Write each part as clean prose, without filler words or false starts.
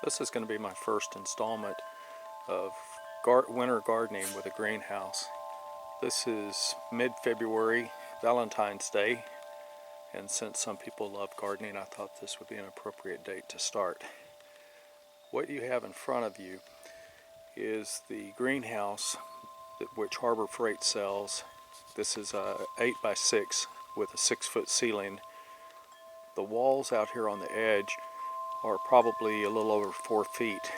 This is going to be my first installment of winter gardening with a greenhouse. This is mid-February, Valentine's Day, and since some people love gardening, I thought this would be an appropriate date to start. What you have in front of you is the greenhouse which Harbor Freight sells. This is a 8x6 with a 6-foot ceiling. The walls out here on the edge are probably a little over 4 feet.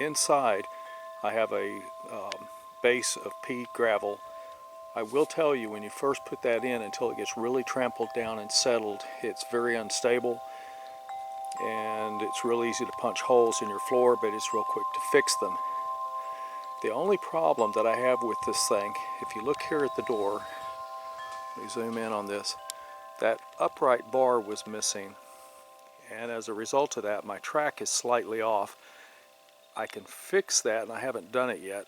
Inside I have a base of pea gravel. I will tell you, when you first put that in, until it gets really trampled down and settled, it's very unstable and it's real easy to punch holes in your floor, but it's real quick to fix them. The only problem that I have with this thing, if you look here at the door, let me zoom in on this, that upright bar was missing, and as a result of that my track is slightly off. I can fix that, and I haven't done it yet,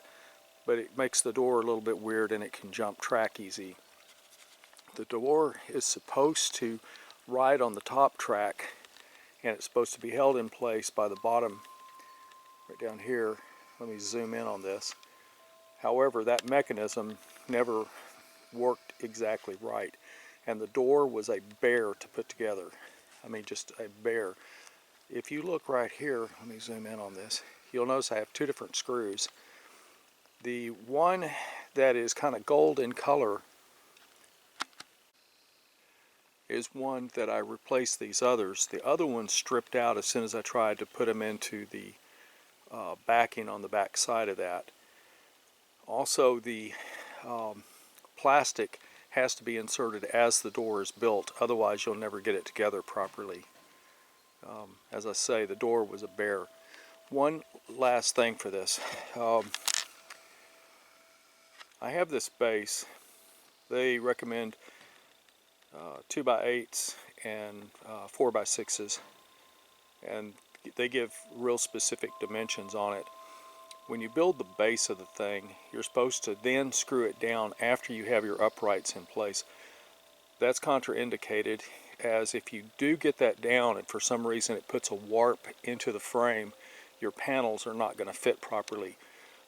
but it makes the door a little bit weird and it can jump track easy. The door is supposed to ride on the top track, and it's supposed to be held in place by the bottom right down here. Let me zoom in on this. However, that mechanism never worked exactly right, and the door was a bear to put together. I mean, just a bear. If you look right here, let me zoom in on this, you'll notice I have two different screws. The one that is kind of gold in color is one that I replaced these others. The other one stripped out as soon as I tried to put them into the backing on the back side of that. Also, the plastic has to be inserted as the door is built, otherwise you'll never get it together properly. As I say, the door was a bear. One last thing for this. I have this base. They recommend 2x8s and 4x6s, and they give real specific dimensions on it. When you build the base of the thing, you're supposed to then screw it down after you have your uprights in place. That's contraindicated, as if you do get that down and for some reason it puts a warp into the frame, your panels are not going to fit properly.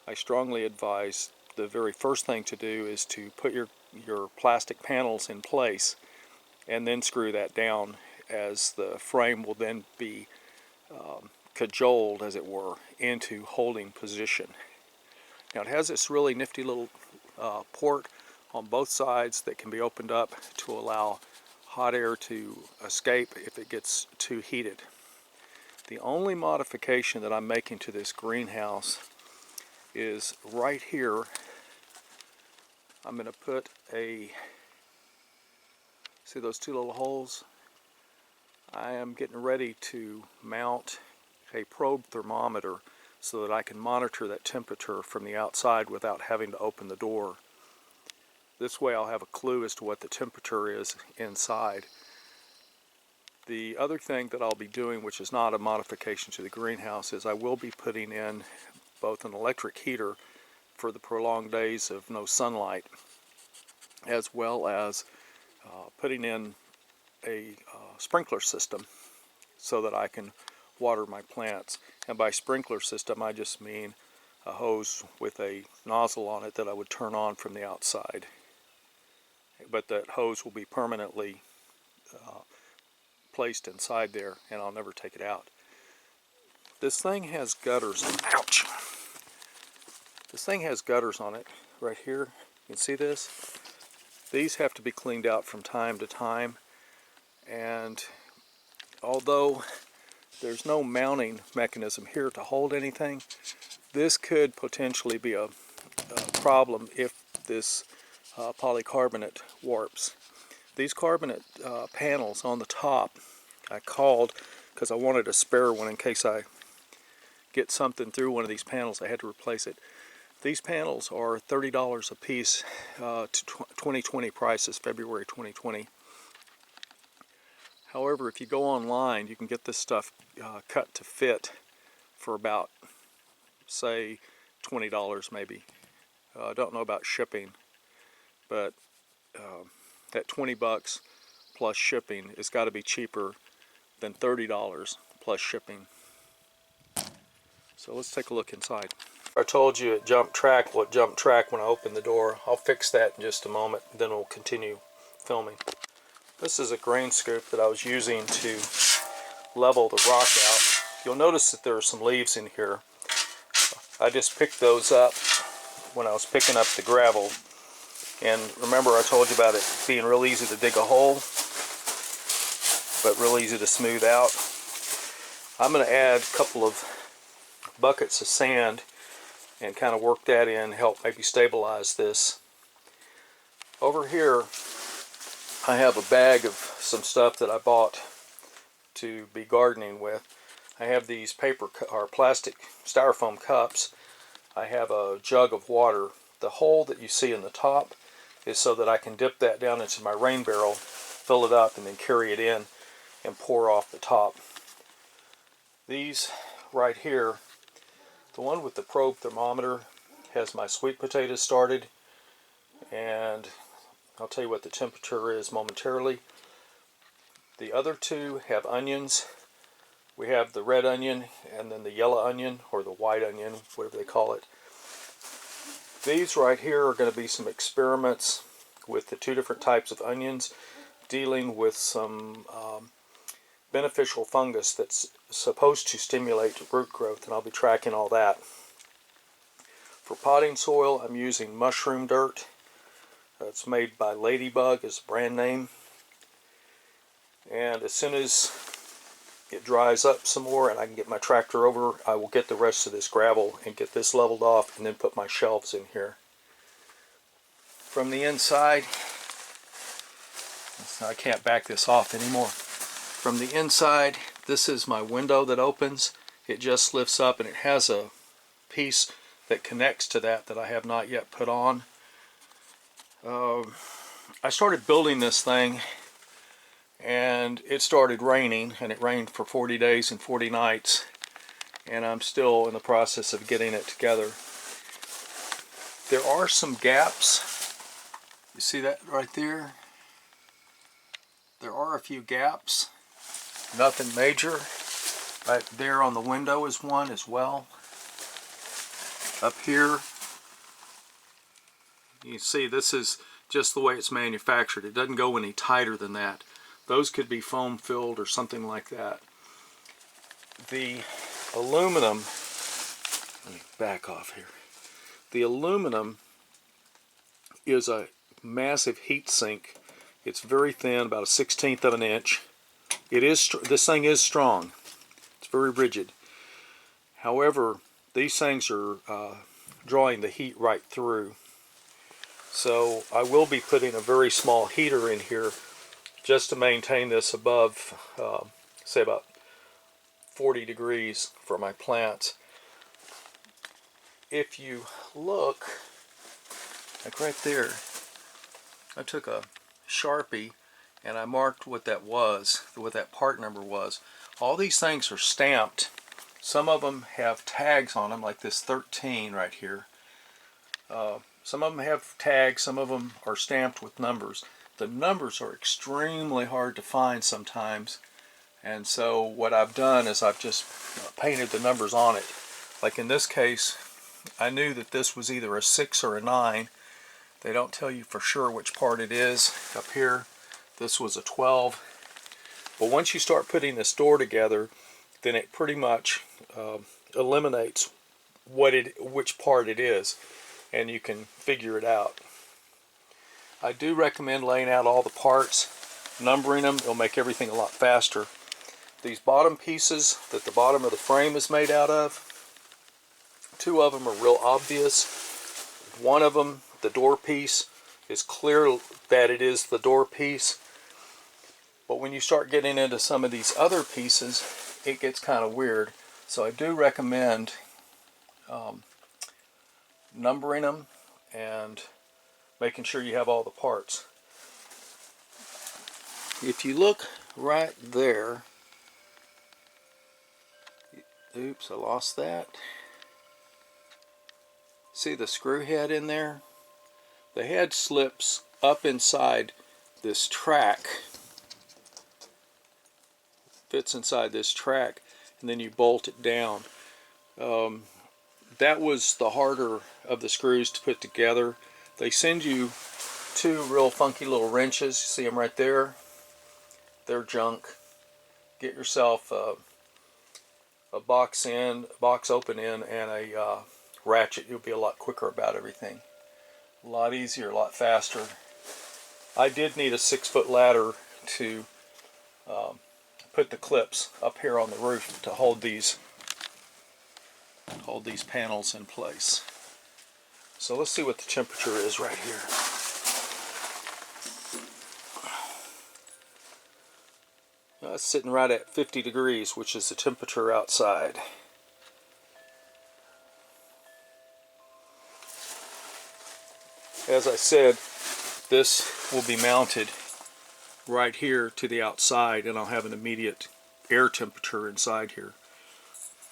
I strongly advise the very first thing to do is to put your plastic panels in place and then screw that down, as the frame will then be cajoled, as it were, into holding position. Now, it has this really nifty little port on both sides that can be opened up to allow hot air to escape if it gets too heated. The only modification that I'm making to this greenhouse is right here. I'm going to put a, see those two little holes? I am getting ready to mount a probe thermometer so that I can monitor that temperature from the outside without having to open the door. This way I'll have a clue as to what the temperature is inside. The other thing that I'll be doing, which is not a modification to the greenhouse, is I will be putting in both an electric heater for the prolonged days of no sunlight, as well as putting in a sprinkler system so that I can water my plants. And by sprinkler system, I just mean a hose with a nozzle on it that I would turn on from the outside. But that hose will be permanently placed inside there, and I'll never take it out. This thing has gutters. Ouch! This thing has gutters on it right here. You can see this? These have to be cleaned out from time to time, and although there's no mounting mechanism here to hold anything, this could potentially be a problem if this polycarbonate warps. These carbonate panels on the top, I called because I wanted a spare one in case I get something through one of these panels. I had to replace it. These panels are $30 a piece to 2020 prices, February 2020. However, if you go online, you can get this stuff cut to fit for about, say, $20 maybe. I don't know about shipping, but that 20 bucks plus shipping has got to be cheaper than $30 plus shipping. So let's take a look inside. I told you it jumped track. Well, it jumped track when I opened the door. I'll fix that in just a moment, then we'll continue filming. This is a grain scoop that I was using to level the rock out. You'll notice that there are some leaves in here. I just picked those up when I was picking up the gravel. And remember I told you about it being real easy to dig a hole, but real easy to smooth out. I'm going to add a couple of buckets of sand and kind of work that in, help maybe stabilize this. Over here I have a bag of some stuff that I bought to be gardening with. I have these paper or plastic styrofoam cups. I have a jug of water. The hole that you see in the top is so that I can dip that down into my rain barrel, fill it up, and then carry it in and pour off the top. These right here, the one with the probe thermometer has my sweet potatoes started, and I'll tell you what the temperature is momentarily. The other two have onions. We have the red onion and then the yellow onion, or the white onion, whatever they call it. These right here are going to be some experiments with the two different types of onions, dealing with some beneficial fungus that's supposed to stimulate root growth, and I'll be tracking all that. For potting soil, I'm using mushroom dirt. It's made by Ladybug, is the brand name. And as soon as it dries up some more and I can get my tractor over, I will get the rest of this gravel and get this leveled off and then put my shelves in here. From the inside, I can't back this off anymore. From the inside, this is my window that opens. It just lifts up and it has a piece that connects to that I have not yet put on. I started building this thing and it started raining, and it rained for 40 days and 40 nights, and I'm still in the process of getting it together. There are some gaps. You see that right there? There are a few gaps. Nothing major. Right there on the window is one as well. Up here, you see this is just the way it's manufactured. It doesn't go any tighter than that. Those could be foam filled or something like that. The aluminum, let me back off here. The aluminum is a massive heat sink. It's very thin, about 1/16 of an inch. This thing is strong. It's very rigid. However, these things are drawing the heat right through. So I will be putting a very small heater in here just to maintain this above, say about 40 degrees for my plants. If you look, like right there, I took a Sharpie and I marked what that was, what that part number was. All these things are stamped. Some of them have tags on them, like this 13 right here. Some of them have tags, some of them are stamped with numbers. The numbers are extremely hard to find sometimes, and so what I've done is I've just painted the numbers on it. Like in this case, I knew that this was either a 6 or a 9. They don't tell you for sure which part it is. Up here, this was a 12. But once you start putting this door together, then it pretty much eliminates which part it is, and you can figure it out. I do recommend laying out all the parts, numbering them. It'll make everything a lot faster. These bottom pieces that the bottom of the frame is made out of, two of them are real obvious. One of them, the door piece, is clear that it is the door piece. But when you start getting into some of these other pieces, it gets kind of weird. So I do recommend numbering them and making sure you have all the parts. If you look right there, oops, I lost that. See the screw head in there? The head slips up inside this track, fits inside this track, and then you bolt it down. That was the harder of the screws to put together. They send you two real funky little wrenches. You see them right there? They're junk. Get yourself a box open end, and a ratchet. You'll be a lot quicker about everything. A lot easier, a lot faster. I did need a 6-foot ladder to put the clips up here on the roof to hold these panels in place. So let's see what the temperature is right here. It's sitting right at 50 degrees, which is the temperature outside. As I said, this will be mounted right here to the outside, and I'll have an immediate air temperature inside here.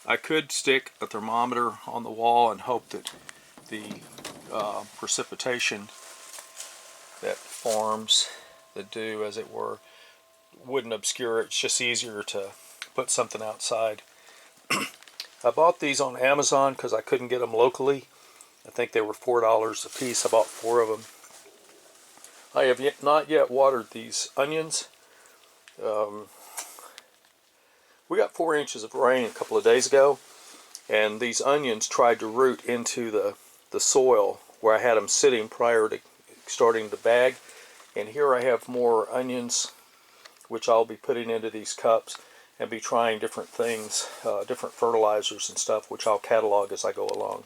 I could stick a thermometer on the wall and hope that the precipitation that forms, the dew as it were, wouldn't obscure it. It's just easier to put something outside. I bought these on Amazon because I couldn't get them locally. I think they were $4 a piece. I bought 4 of them. I have not yet watered these onions. We got 4 inches of rain a couple of days ago, and these onions tried to root into the soil where I had them sitting prior to starting to bag. And here I have more onions, which I'll be putting into these cups and be trying different things, different fertilizers and stuff, which I'll catalog as I go along.